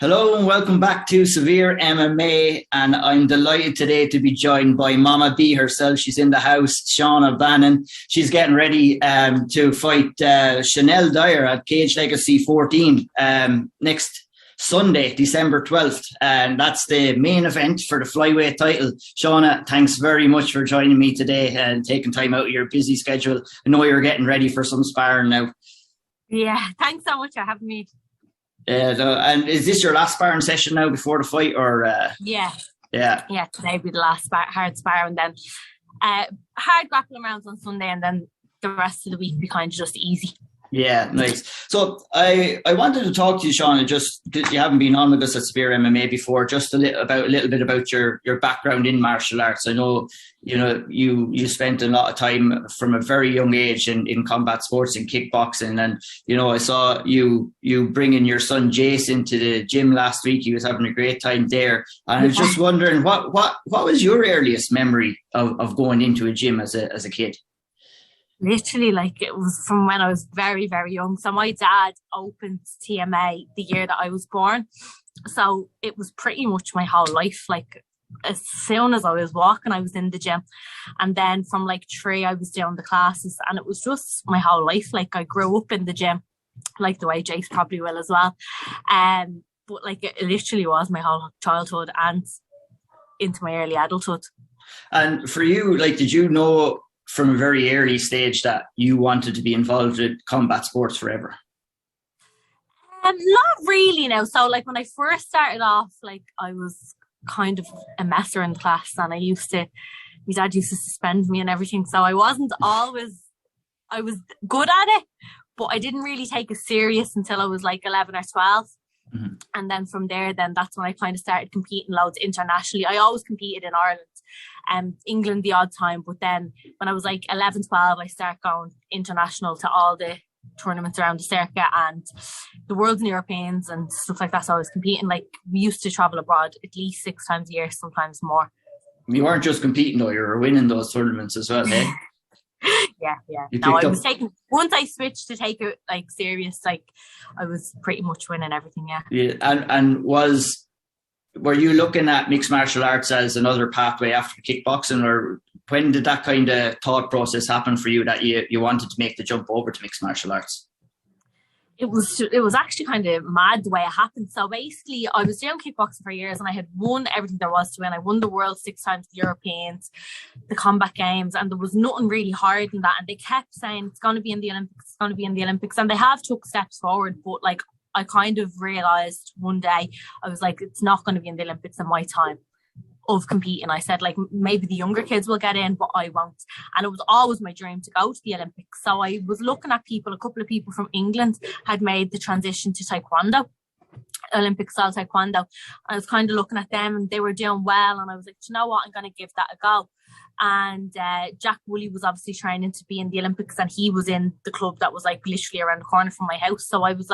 Hello and welcome back to Severe MMA, and I'm delighted today to be joined by Mama B herself. She's in the house, Shauna Bannon. She's getting ready to fight Shanelle Dyer at Cage Legacy 14 next Sunday, December 12th, and that's the main event for the flyweight title. Shauna, thanks very much for joining me today and taking time out of your busy schedule. I know you're getting ready for some sparring now. Yeah, thanks so much for having me. And is this your last sparring session now before the fight, or? Yeah, today will be the last hard spar, and then hard grappling rounds on Sunday, and then the rest of the week be kind of just easy. Yeah, nice. So I wanted to talk to you, Shauna, just because you haven't been on with us at Spear MMA before, just a little bit about your background in martial arts. I know, you spent a lot of time from a very young age in combat sports and kickboxing, and I saw you bringing your son Jace into the gym last week. He was having a great time there, and I was just wondering what was your earliest memory of going into a gym as a kid? Literally, it was from when I was very, very young. So my dad opened TMA the year that I was born. So it was pretty much my whole life. As soon as I was walking, I was in the gym. And then from 3, I was doing the classes. And it was just my whole life. I grew up in the gym, the way Jace probably will as well. But it literally was my whole childhood and into my early adulthood. And for you, did you know from a very early stage that you wanted to be involved with combat sports forever? Not really, no. So when I first started off, I was kind of a messer in class, and my dad used to suspend me and everything. So I was good at it, but I didn't really take it serious until I was 11 or 12. Mm-hmm. And then from there, that's when I kind of started competing loads internationally. I always competed in Ireland, England the odd time, but then when I was 11, 12, I started going international to all the tournaments around the circuit and the Worlds and Europeans and stuff like that. So I was competing, we used to travel abroad at least 6 times a year, sometimes more. You weren't just competing though, you were winning those tournaments as well, eh? Yeah. No, I was taking, once I switched to take it serious, I was pretty much winning everything, yeah. Yeah, and were you looking at mixed martial arts as another pathway after kickboxing, or when did that kind of thought process happen for you that you wanted to make the jump over to mixed martial arts? It was actually kind of mad the way it happened. So basically, I was doing kickboxing for years and I had won everything there was to win. I won the world 6 times, the Europeans, the combat games, and there was nothing really hard than that. And they kept saying it's going to be in the Olympics, it's going to be in the Olympics. And they have took steps forward, but I kind of realised one day, I was it's not going to be in the Olympics in my time of competing. I said maybe the younger kids will get in, but I won't. And it was always my dream to go to the Olympics. So I was looking at a couple of people from England had made the transition to taekwondo, Olympic style taekwondo. I was kind of looking at them and they were doing well, and I was you know what, I'm going to give that a go. And Jack Woolley was obviously training to be in the Olympics, and he was in the club that was literally around the corner from my house. So I was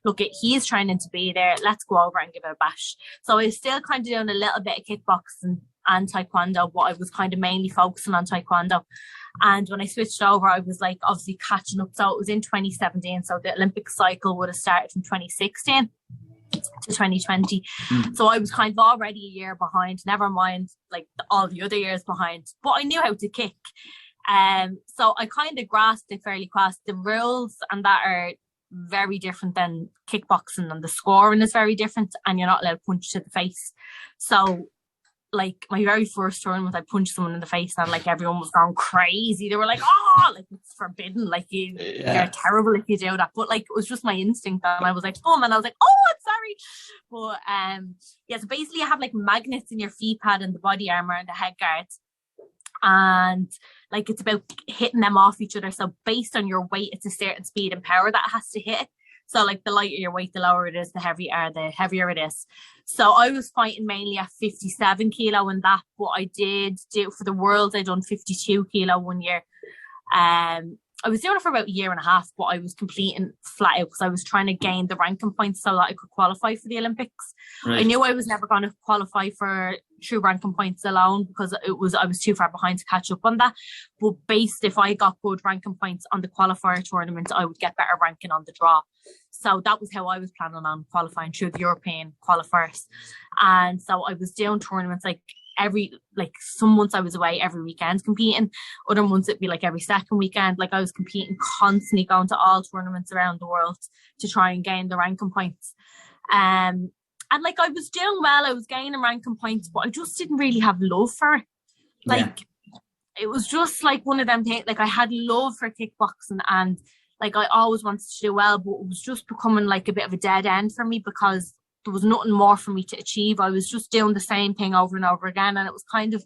look, he's training to be there, let's go over and give it a bash. So I was still kind of doing a little bit of kickboxing and taekwondo, but I was kind of mainly focusing on taekwondo. And when I switched over, I was obviously catching up. So it was in 2017, so the Olympic cycle would have started from 2016 to 2020. So I was kind of already a year behind, never mind all the other years behind, but I knew how to kick. So I kind of grasped it fairly fast. The rules and that are very different than kickboxing, and the scoring is very different, and you're not allowed to punch to the face. So my very first tournament, I punched someone in the face and everyone was going crazy. They were it's forbidden. You're terrible if you do that. But it was just my instinct, and I was and I was I'm sorry. But so basically you have magnets in your feet pad and the body armor and the head guards. And it's about hitting them off each other. So based on your weight, it's a certain speed and power that it has to hit. So the lighter your weight, the lower it is, the heavier it is. So I was fighting mainly at 57 kilo in that, but I did do it for the Worlds. I done 52 kilo one year. I was doing it for about a year and a half, but I was completing flat out because I was trying to gain the ranking points so that I could qualify for the Olympics. Right. I knew I was never going to qualify for through ranking points alone, because I was too far behind to catch up on that. But if I got good ranking points on the qualifier tournament, I would get better ranking on the draw. So that was how I was planning on qualifying through the European qualifiers. And so I was doing tournaments some months I was away every weekend competing. Other months it'd be like every second weekend. Like I was competing constantly, going to all tournaments around the world to try and gain the ranking points. And like I was doing well, I was gaining ranking points, but I just didn't really have love for it. It was just like one of them things. Like I had love for kickboxing, and like I always wanted to do well, but it was just becoming like a bit of a dead end for me, because there was nothing more for me to achieve. I was just doing the same thing over and over again, and it was kind of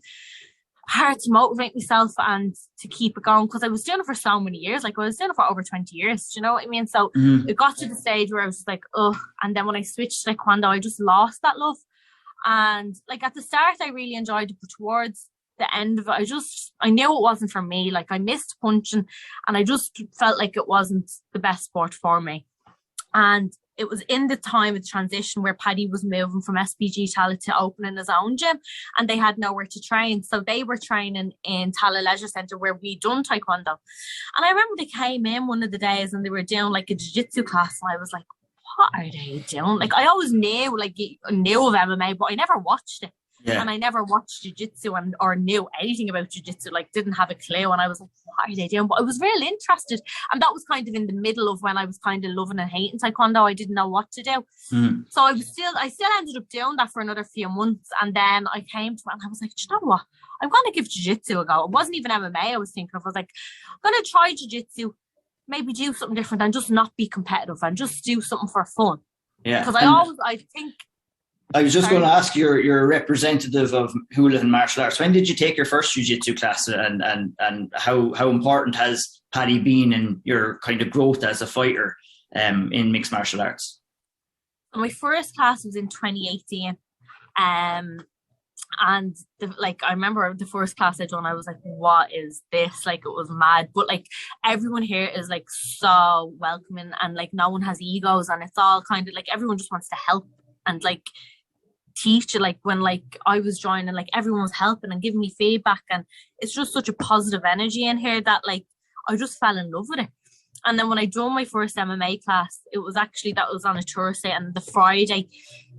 hard to motivate myself and to keep it going, because I was doing it for so many years. Like I was doing it for over 20 years, do you know what I mean? So it got to the stage where I was like, oh, and then when I switched to Taekwondo, I just lost that love. And like at the start, I really enjoyed it, but towards the end of it, I knew it wasn't for me. Like I missed punching, and I just felt like it wasn't the best sport for me. And it was in the time of transition where Paddy was moving from SPG Tala to opening his own gym, and they had nowhere to train. So they were training in Tala Leisure Centre where we done Taekwondo. And I remember they came in one of the days and they were doing like a jiu-jitsu class, and I was like, what are they doing? Like I always knew of MMA, but I never watched it. Yeah. And I never watched jiu-jitsu or knew anything about jiu-jitsu, like didn't have a clue. And I was like, what are they doing? But I was real interested. And that was kind of in the middle of when I was kind of loving and hating Taekwondo. I didn't know what to do. So I still ended up doing that for another few months. And then I came to it and I was like, do you know what? I'm going to give jiu-jitsu a go. It wasn't even MMA I was thinking of. I was like, I'm going to try jiu-jitsu, maybe do something different and just not be competitive and just do something for fun. Yeah. Because I was just going to ask, you're a representative of Houlihan Martial Arts. When did you take your first jiu-jitsu class, and how important has Paddy been in your kind of growth as a fighter in mixed martial arts? My first class was in 2018. And I remember the first class I done, I was like, what is this? Like, it was mad. But like everyone here is like so welcoming, and like no one has egos, and it's all kind of like everyone just wants to help and like teach you. Like when like I was joining, like everyone was helping and giving me feedback, and it's just such a positive energy in here that like I just fell in love with it. And then when I done my first MMA class, that was on a Thursday, and the Friday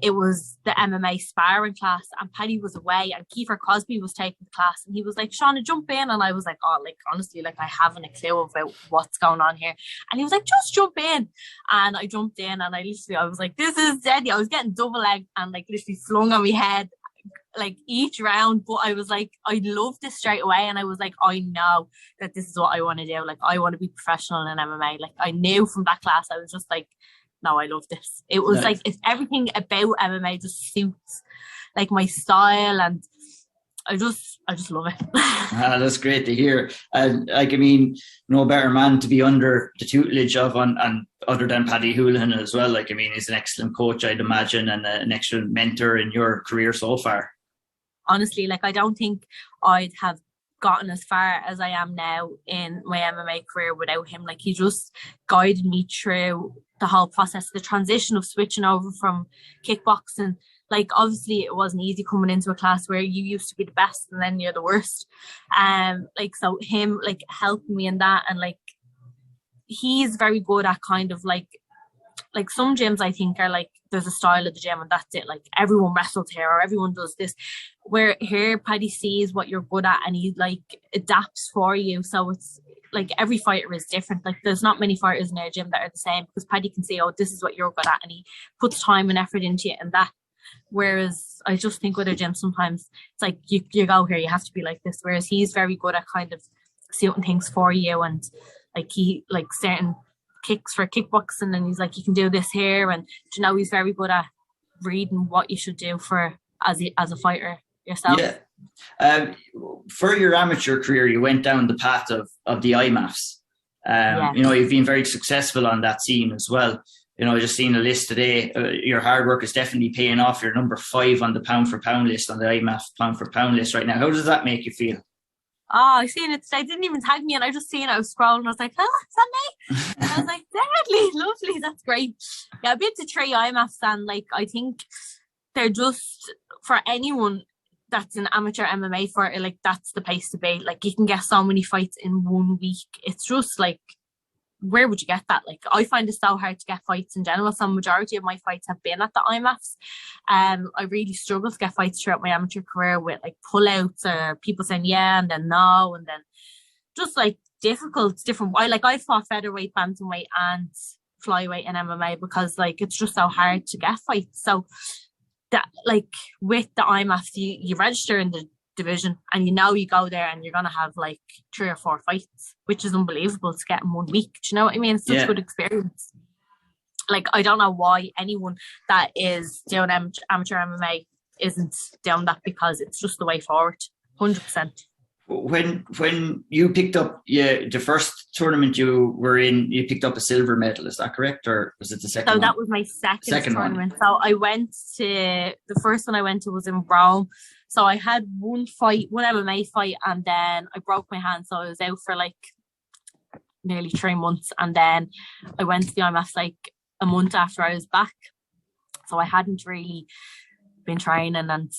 it was the MMA sparring class, and Paddy was away and Kiefer Cosby was taking the class, and he was like, Shauna, jump in. And I was like, oh, like honestly, like I haven't a clue about what's going on here. And he was like, just jump in. And I jumped in, and I was like, this is deadly. I was getting double leg and like literally flung on my head like each round, but I was like, I loved this straight away, and I was like, I know that this is what I want to do. Like I want to be professional in MMA. Like I knew from that class, I was just like, no, I love this. It was nice. Like it's everything about MMA just suits like my style, and I just love it. That's great to hear. And like, I mean, no better man to be under the tutelage of, and other than Paddy Houlihan as well. Like, I mean, he's an excellent coach, I'd imagine, and an excellent mentor in your career so far. Honestly, like I don't think I'd have gotten as far as I am now in my MMA career without him. Like he just guided me through the whole process, the transition of switching over from kickboxing. Like obviously it wasn't easy coming into a class where you used to be the best and then you're the worst. Like so him like helping me in that, and like he's very good at kind of like some gyms I think are like there's a style of the gym and that's it. Like everyone wrestles here or everyone does this. Where here Paddy sees what you're good at and he like adapts for you. So it's like every fighter is different. Like there's not many fighters in our gym that are the same, because Paddy can say, oh, this is what you're good at, and he puts time and effort into it and that. Whereas I just think with a gym sometimes it's like you go here, you have to be like this. Whereas he's very good at kind of suiting things for you, and like he like certain kicks for kickboxing, and he's like, you can do this here, and you know he's very good at reading what you should do for as a fighter yourself. Yeah. For your amateur career, you went down the path of the IMMAFs. You know, you've been very successful on that scene as well. You know, I just seen a list today. Your hard work is definitely paying off. You're number 5 on the pound for pound list, on the IMMAF pound for pound list right now. How does that make you feel? Oh, I seen it today. Didn't even tag me, and I just seen it. I was scrolling. I was like, oh, is that me? And I was like, deadly, lovely. That's great. Yeah, I've been to 3 IMMAFs, and like I think they're just for anyone. that's an amateur MMA fighter, like that's the place to be. Like you can get so many fights in 1 week. It's just like, where would you get that? Like I find it so hard to get fights in general. So majority of my fights have been at the IMMAFs. I really struggled to get fights throughout my amateur career with like pullouts or people saying yeah and then no, and then just like difficult, different. I fought featherweight, bantamweight, and flyweight in MMA because like it's just so hard to get fights. So that like with the IMMAFs, you register in the division and you go there and you're gonna have like 3 or 4 fights, which is unbelievable to get in 1 week. Do you know what I mean? It's such a good experience. Like I don't know why anyone that is doing amateur MMA isn't doing that, because it's just the way forward. 100%. When you picked up the first tournament you were in, you picked up a silver medal, is that correct, or was it the second one? So that was my second tournament. So I went to, the first one I went to was in Rome. So I had one MMA fight, and then I broke my hand, so I was out for like nearly 3 months, and then I went to the IMMAFs like a month after I was back. So I hadn't really been training, and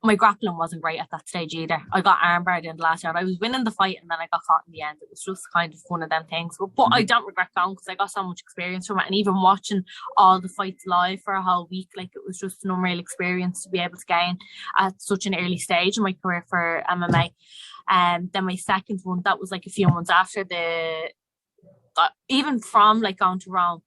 my grappling wasn't great at that stage either. I got armbarred in the last round. I was winning the fight and then I got caught in the end. It was just kind of one of them things. But I don't regret going, because I got so much experience from it. And even watching all the fights live for a whole week, like it was just an unreal experience to be able to gain at such an early stage in my career for MMA. And then my second one, that was like a few months after even from like going to Rome,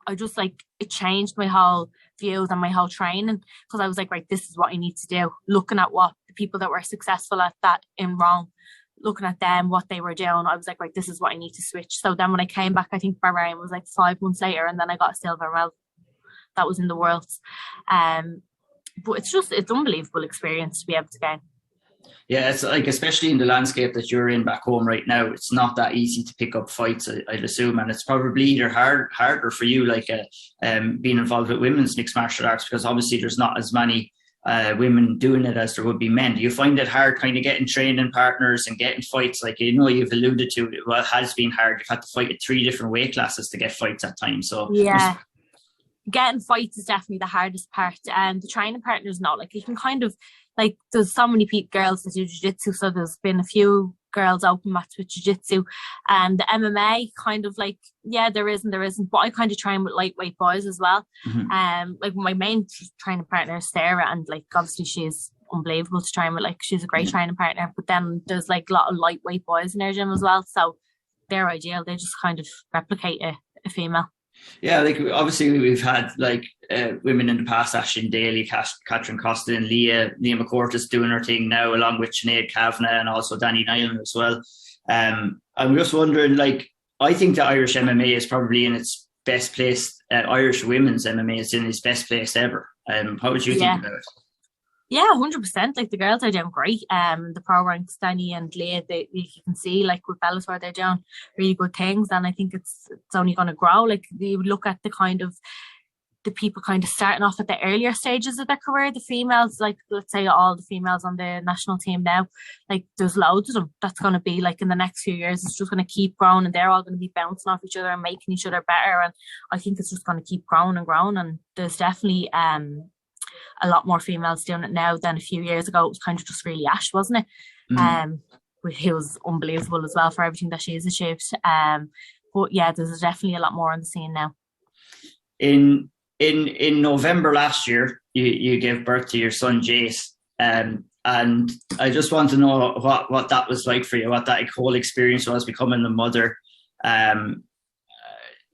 I just like, it changed my whole views and my whole training, because I was like, right, this is what I need to do. Looking at what the people that were successful at that in Rome, looking at them, what they were doing, I was like, right, this is what I need to switch. So then when I came back, I think Bahrain was like 5 months later, and then I got a silver medal. That was in the Worlds. But it's unbelievable experience to be able to gain. Yeah, it's like, especially in the landscape that you're in back home right now, it's not that easy to pick up fights, I'd assume, and it's probably either harder for you, like being involved with women's mixed martial arts, because obviously there's not as many women doing it as there would be men. Do you find it hard kind of getting training partners and getting fights? Like, you've alluded to, well, it has been hard. You've had to fight at 3 different weight classes to get fights at times. So yeah. Getting fights is definitely the hardest part, and the training partners not. Like you can kind of, like, there's so many girls that do jiu-jitsu, so there's been a few girls open mats with jiu-jitsu, and the MMA kind of like, yeah, there isn't, but I kind of train with lightweight boys as well. Like my main training partner is Sarah, and like obviously she's unbelievable to train with, like she's a great training partner, but then there's like a lot of lightweight boys in our gym as well, so they're ideal. They just kind of replicate a female. Yeah, like obviously we've had like women in the past, Ashton Daly, Catherine Costa, and Leah McCourtis doing her thing now, along with Sinead Kavanagh and also Danny Nyland as well. I'm just wondering, like, I think that Irish MMA is probably in its best place. Irish women's MMA is in its best place ever. How would you think about it? Yeah, 100%. Like the girls are doing great. The pro ranks, Danny and Leah, you can see like with Bellator, they're doing really good things, and I think it's only going to grow. Like you look at the kind of the people kind of starting off at the earlier stages of their career, the females, like let's say all the females on the national team now, like there's loads of them. That's going to be like in the next few years, it's just going to keep growing, and they're all going to be bouncing off each other and making each other better. And I think it's just going to keep growing and growing. And there's definitely a lot more females doing it now than a few years ago. It was kind of just really Ash, wasn't it? He was unbelievable as well for everything that she's achieved. But yeah, there's definitely a lot more on the scene now. In November last year, you gave birth to your son Jace, and I just want to know what that was like for you, what that whole experience was, becoming a mother.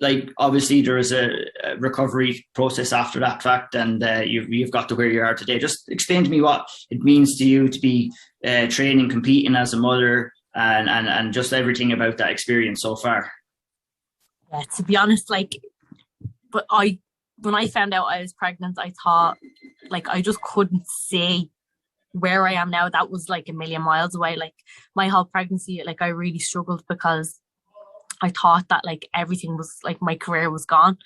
Like obviously there is a recovery process after that fact, and you've got to where you are today. Just explain to me what it means to you to be training, competing as a mother, and just everything about that experience so far. Yeah, to be honest, like, but when I found out I was pregnant, I thought, like, I just couldn't see where I am now. That was like a million miles away. Like my whole pregnancy, like I really struggled because I thought that like everything was like my career was gone.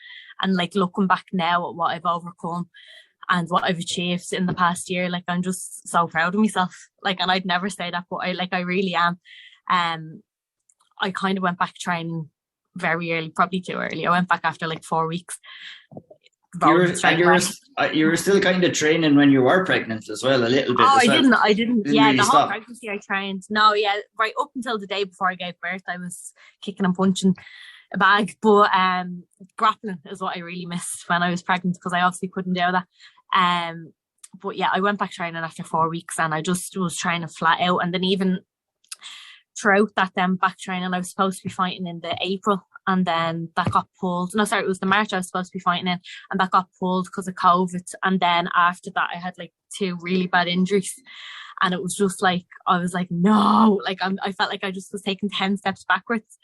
And like looking back now at what I've overcome and what I've achieved in the past year, like I'm just so proud of myself. Like, and I'd never say that, but I really am. I kind of went back training very early, probably too early. I went back after like 4 weeks. you were still kind of training when you were pregnant as well, a little bit. Oh, as well. I didn't. Didn't Yeah, really the whole stop. pregnancy I trained. No, yeah, right up until the day before I gave birth, I was kicking and punching a bag. But grappling is what I really missed when I was pregnant, because I obviously couldn't do that. But yeah, I went back training after 4 weeks, and I just was training flat out. And then even throughout that back training, I was supposed to be fighting in the April, and then that got pulled. No, sorry, it was the March I was supposed to be fighting in, and that got pulled because of COVID. And then after that, I had like 2 really bad injuries, and it was just like, I was like, no, like I felt like I just was taking 10 steps backwards.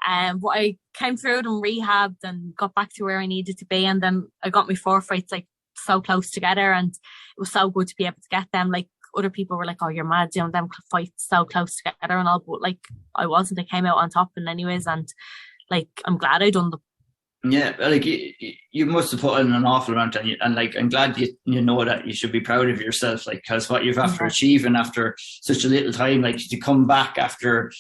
But I came through it and rehabbed and got back to where I needed to be, and then I got my 4 fights like so close together, and it was so good to be able to get them. Like, other people were like, oh, you're mad doing them fights so close together and all, but like, I wasn't. I came out on top in anyways, and like, I'm glad I done them. Yeah, like you must have put in an awful amount, and like, I'm glad you know that you should be proud of yourself, like, because what you've after achieving after such a little time, like, to come back after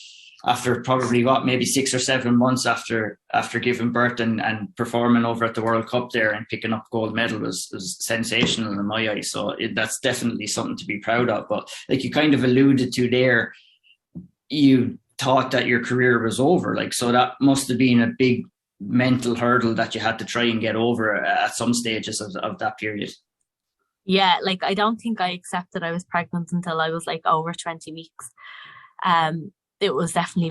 probably maybe 6 or 7 months after giving birth and performing over at the World Cup there and picking up gold medal was sensational in my eyes. So that's definitely something to be proud of. But like you kind of alluded to there, you thought that your career was over. Like, so that must have been a big mental hurdle that you had to try and get over at some stages of that period. Yeah, like, I don't think I accepted I was pregnant until I was like over 20 weeks. It was definitely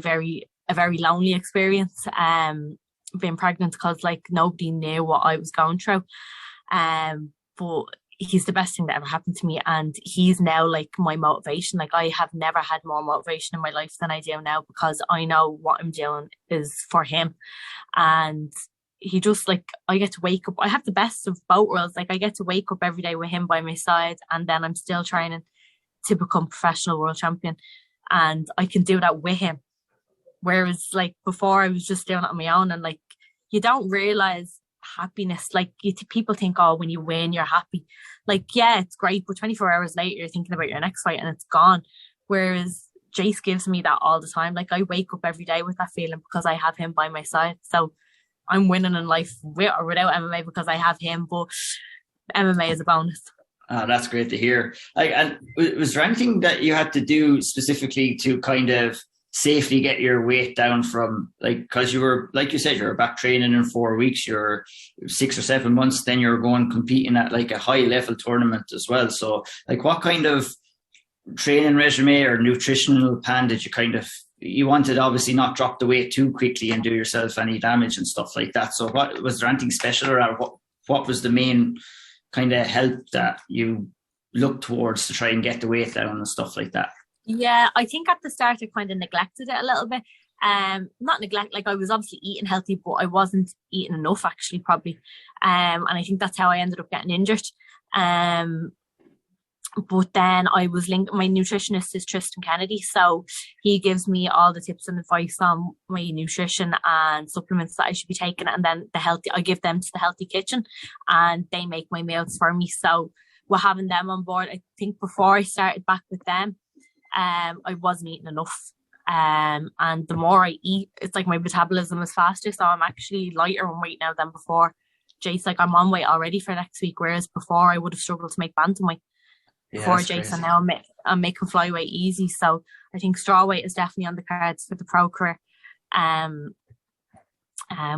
a very lonely experience, being pregnant, because like, nobody knew what I was going through. But he's the best thing that ever happened to me, and he's now like my motivation. Like, I have never had more motivation in my life than I do now, because I know what I'm doing is for him. And he just, like, I get to wake up. I have the best of both worlds. Like, I get to wake up every day with him by my side, and then I'm still training to become professional world champion. And I can do that with him. Whereas like before, I was just doing it on my own, and like, you don't realize happiness. Like, people think, oh, when you win, you're happy. Like, yeah, it's great, but 24 hours later, you're thinking about your next fight and it's gone. Whereas Jace gives me that all the time. Like, I wake up every day with that feeling because I have him by my side. So I'm winning in life with or without MMA because I have him, but MMA is a bonus. That's great to hear. Like, and was there anything that you had to do specifically to kind of safely get your weight down from, like, because you were, like you said, you were back training in 4 weeks, you're 6 or 7 months, then you're going competing at like a high level tournament as well. So like, what kind of training regimen or nutritional plan did you wanted obviously not drop the weight too quickly and do yourself any damage and stuff like that. So what was there anything special, or what was the main kind of help that you look towards to try and get the weight down and stuff like that? Yeah, I think at the start I kind of neglected it a little bit. Not neglect, like, I was obviously eating healthy, but I wasn't eating enough, actually, probably. And I think that's how I ended up getting injured. But then I was linked, my nutritionist is Tristan Kennedy, so he gives me all the tips and advice on my nutrition and supplements that I should be taking, and then I give them to the Healthy Kitchen, and they make my meals for me. So we're having them on board. I think before I started back with them, I wasn't eating enough. And the more I eat, it's like my metabolism is faster, so I'm actually lighter on weight now than before. Jace, like, I'm on weight already for next week, whereas before I would have struggled to make bantamweight. For Jason now, I'm making flyweight easy. So I think strawweight is definitely on the cards for the pro career,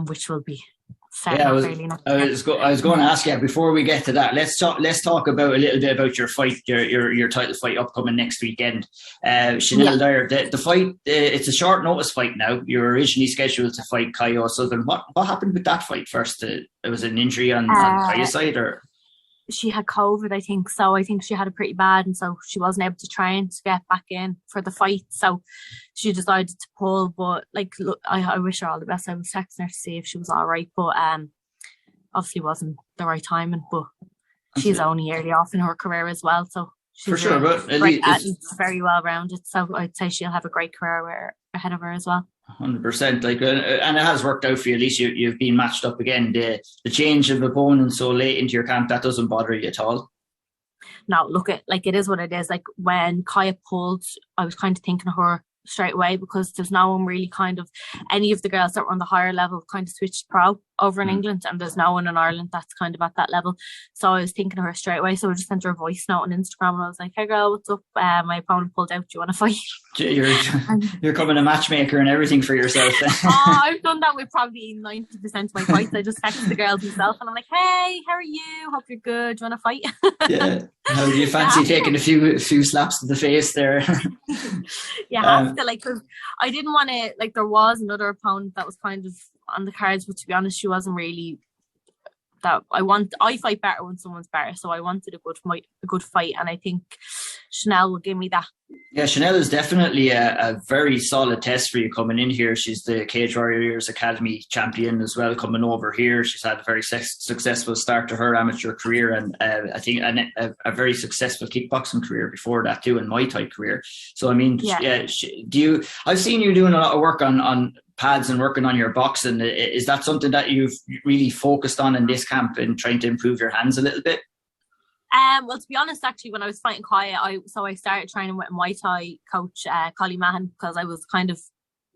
which will be I was going to ask you before we get to that. Let's talk about a little bit about your fight, your title fight upcoming next weekend. Shanelle Dyer, the fight. It's a short notice fight now. You were originally scheduled to fight Kai O'Sullivan. What happened with that fight first? It was an injury on Kai's side, or? She had COVID, I think. So I think she had it pretty bad, and so she wasn't able to train to get back in for the fight. So she decided to pull. But like, look, I wish her all the best. I was texting her to see if she was all right, but obviously wasn't the right timing. But she's only early off in her career as well, so she's for sure. But it's very well rounded. So I'd say she'll have a great career ahead of her as well. 100%. Like, and it has worked out for you. At least you've been matched up again. The change of opponent so late into your camp, that doesn't bother you at all? No, look, it is what it is. Like, when Kaya pulled, I was kind of thinking of her straight away, because there's no one really kind of, any of the girls that were on the higher level kind of switched pro over in England, and there's no one in Ireland that's kind of at that level. So I was thinking of her straight away. So I just sent her a voice note on Instagram, and I was like, hey girl, what's up? My opponent pulled out. Do you want to fight? You're becoming a matchmaker and everything for yourself. I've done that with probably 90% of my fights. I just text the girls myself and I'm like, hey, how are you? Hope you're good. Do you want to fight? Yeah. How do you fancy taking a few slaps to the face there? You have to, like, because I didn't want to, like, there was another opponent that was kind of on the cards, but to be honest, she wasn't really that. I fight better when someone's better, so I wanted a good fight, and I think Shanelle will give me that. Yeah, Shanelle is definitely a very solid test for you coming in here. She's the Cage Warriors Academy champion as well, coming over here. She's had a very successful start to her amateur career, and I think a very successful kickboxing career before that too, and Muay Thai career. So I mean, I've seen you doing a lot of work on pads and working on your boxing. Is that something that you've really focused on in this camp and trying to improve your hands a little bit? Well, to be honest, actually, when I was fighting Kaya, I started training with a Muay Thai coach, Collie Mahan, because I was kind of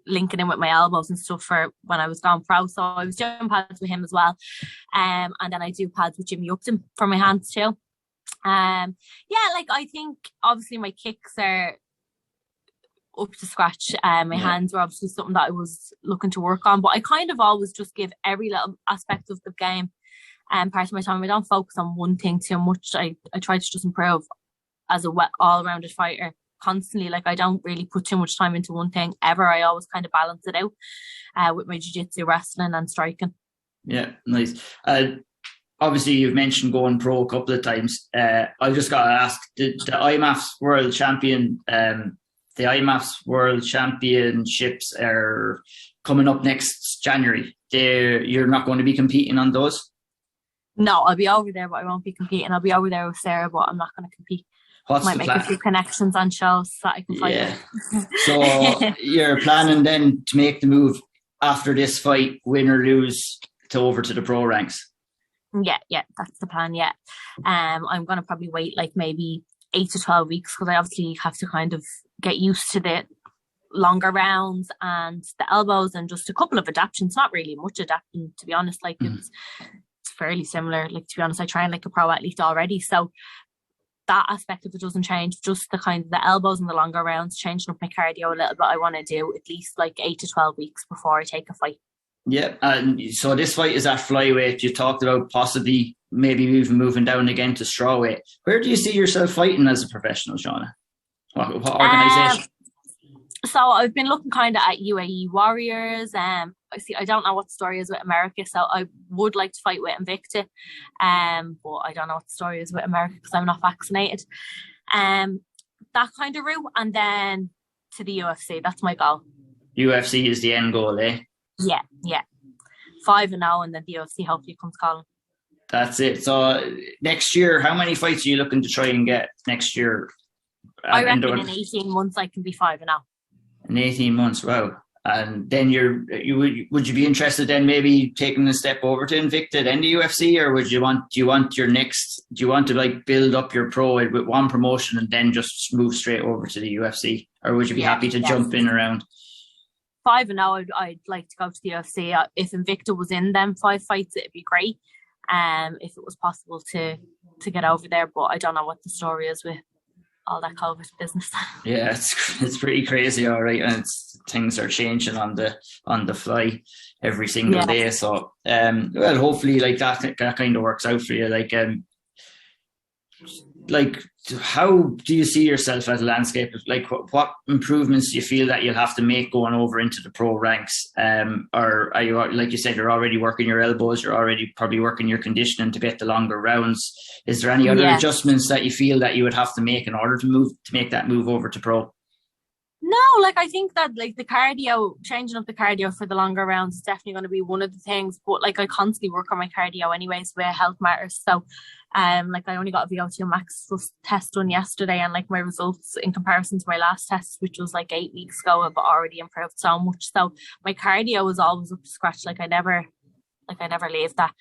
linking in with my elbows and stuff for when I was going pro. So I was doing pads with him as well. And then I do pads with Jimmy Upton for my hands too. Like, I think obviously my kicks are up to scratch. My hands were obviously something that I was looking to work on, but I kind of always just give every little aspect of the game part of my time. I don't focus on one thing too much. I try to just improve as a all-rounded fighter constantly. Like, I don't really put too much time into one thing ever. I always kind of balance it out with my jiu-jitsu, wrestling and striking. Yeah, nice. Obviously, you've mentioned going pro a couple of times. I just got to ask, the IMMAF World Champion, the IMMAF World Championships are coming up next January. You're not going to be competing on those? No, I'll be over there, but I won't be competing. I'll be over there with Sarah, but I'm not going to compete. Might make a few connections on shows that I can fight. Yeah. So you're planning then to make the move after this fight, win or lose, over to the pro ranks? Yeah, that's the plan. Yeah, I'm going to probably wait like maybe 8 to 12 weeks, because I obviously have to kind of get used to the longer rounds and the elbows and just a couple of adaptations. Not really much adapting, to be honest. Like it's fairly similar. Like, to be honest, I train like a pro athlete already, so that aspect of it doesn't change. Just the kind of the elbows and the longer rounds, changing up my cardio a little bit. I want to do at least like 8 to 12 weeks before I take a fight. Yeah, and so this fight is at flyweight. You talked about possibly maybe even moving down again to strawweight. Where do you see yourself fighting as a professional, Shauna? What organisation? So I've been looking kind of at UAE Warriors. I don't know what the story is with America, so I would like to fight with Invicta. But I don't know what the story is with America because I'm not vaccinated. That kind of route, and then to the UFC. That's my goal. UFC is the end goal, eh? Yeah. 5-0, and then the UFC hopefully comes calling. That's it. So next year, how many fights are you looking to try and get next year? I reckon in 18 months I can be 5-0. In 18 months, wow. And then would you be interested then maybe taking a step over to Invicta then the UFC, or do you want to like build up your pro with one promotion and then just move straight over to the UFC, or would you be happy to jump in around? 5-0, I'd like to go to the UFC. If Invicta was in them 5 fights, it'd be great. If it was possible to get over there, but I don't know what the story is with all that COVID business. Yeah, it's pretty crazy, all right, and things are changing on the fly every single day. So, well, hopefully, like that kind of works out for you. Like, how do you see yourself as a landscape? Like, what improvements do you feel that you'll have to make going over into the pro ranks? Or are you, like you said, you're already working your elbows, you're already probably working your conditioning to get the longer rounds. Is there any other adjustments that you feel that you would have to make in order to make that move over to pro? No, like I think that like the cardio, changing up the cardio for the longer rounds is definitely going to be one of the things. But like I constantly work on my cardio anyways, where health matters. So like I only got a VO2 max test done yesterday, and like my results in comparison to my last test, which was like 8 weeks ago, have already improved so much. So my cardio is always up to scratch. Like I never leave that.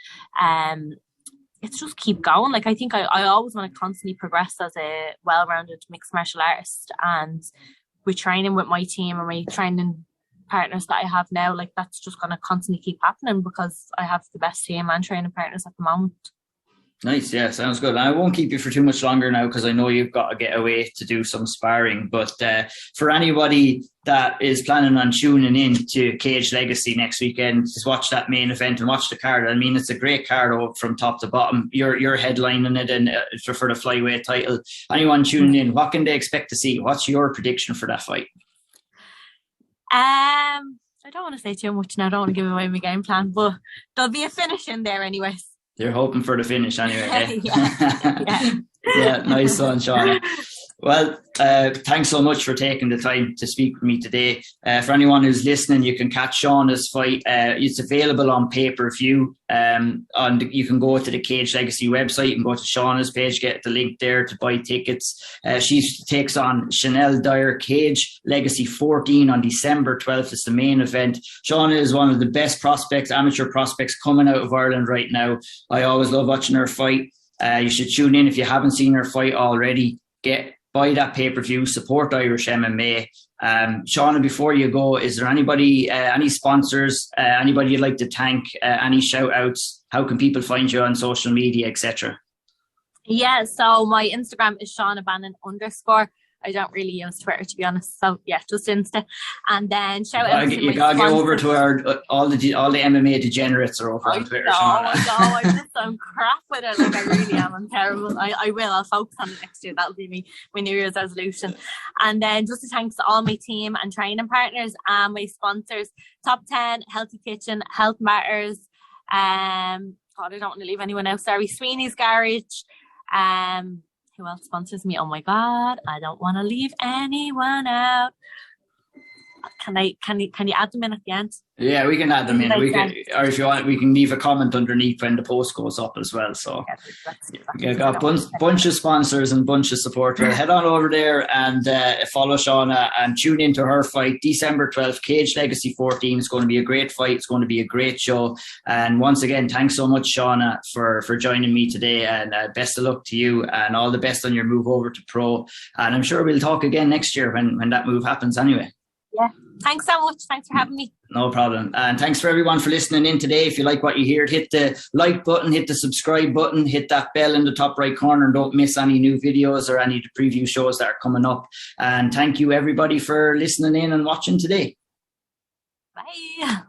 It's just keep going. Like I think I always want to constantly progress as a well-rounded mixed martial artist, and with training with my team and my training partners that I have now, like that's just going to constantly keep happening because I have the best team and training partners at the moment. Nice, yeah, sounds good. And I won't keep you for too much longer now because I know you've got to get away to do some sparring. But for anybody that is planning on tuning in to Cage Legacy next weekend, just watch that main event and watch the card. I mean, it's a great card from top to bottom. You're headlining it and for the flyweight title. Anyone tuning in, what can they expect to see? What's your prediction for that fight? I don't want to say too much now. I don't want to give away my game plan, but there'll be a finish in there anyways. You're hoping for the finish anyway. Eh? Yeah. Yeah, nice one, Shauna. Well, thanks so much for taking the time to speak with me today. For anyone who's listening, you can catch Shauna's fight. It's available on pay-per-view. And you can go to the Cage Legacy website. You can go to Shauna's page, get the link there to buy tickets. She takes on Shanelle Dyer, Cage Legacy 14 on December 12th. It's the main event. Shauna is one of the best prospects, amateur prospects coming out of Ireland right now. I always love watching her fight. You should tune in if you haven't seen her fight already. Buy that pay-per-view, support Irish MMA. Shauna, before you go, is there anybody, any sponsors, anybody you'd like to thank, any shout-outs? How can people find you on social media, etc.? Yeah, so my Instagram is Shauna Bannon _. I don't really use Twitter, to be honest. So yeah, just Insta. And then shout out to you gotta get over to our all the MMA degenerates are over on Twitter. I just I'm crap with it. Like I really am. I'm terrible. I will. I'll focus on it next year. That'll be my New Year's resolution. And then just a thanks to all my team and training partners and my sponsors. Top 10, Healthy Kitchen, Health Matters. God, I don't want to leave anyone else. Sorry, Sweeney's Garage. Who else sponsors me? Oh my God, I don't want to leave anyone out. Can you add them in at the end? Yeah, we can add them in. Or if you want, we can leave a comment underneath when the post goes up as well. So you got bunch of sponsors and bunch of supporters. Head on over there and follow Shauna and tune into her fight December 12th, Cage Legacy 14. It's going to be a great fight. It's going to be a great show. And once again, thanks so much, Shauna, for joining me today. And best of luck to you and all the best on your move over to pro. And I'm sure we'll talk again next year when that move happens anyway. Yeah. Thanks so much. Thanks for having me. No problem. And thanks for everyone for listening in today. If you like what you hear, hit the like button, hit the subscribe button, hit that bell in the top right corner and don't miss any new videos or any preview shows that are coming up. And thank you everybody for listening in and watching today. Bye.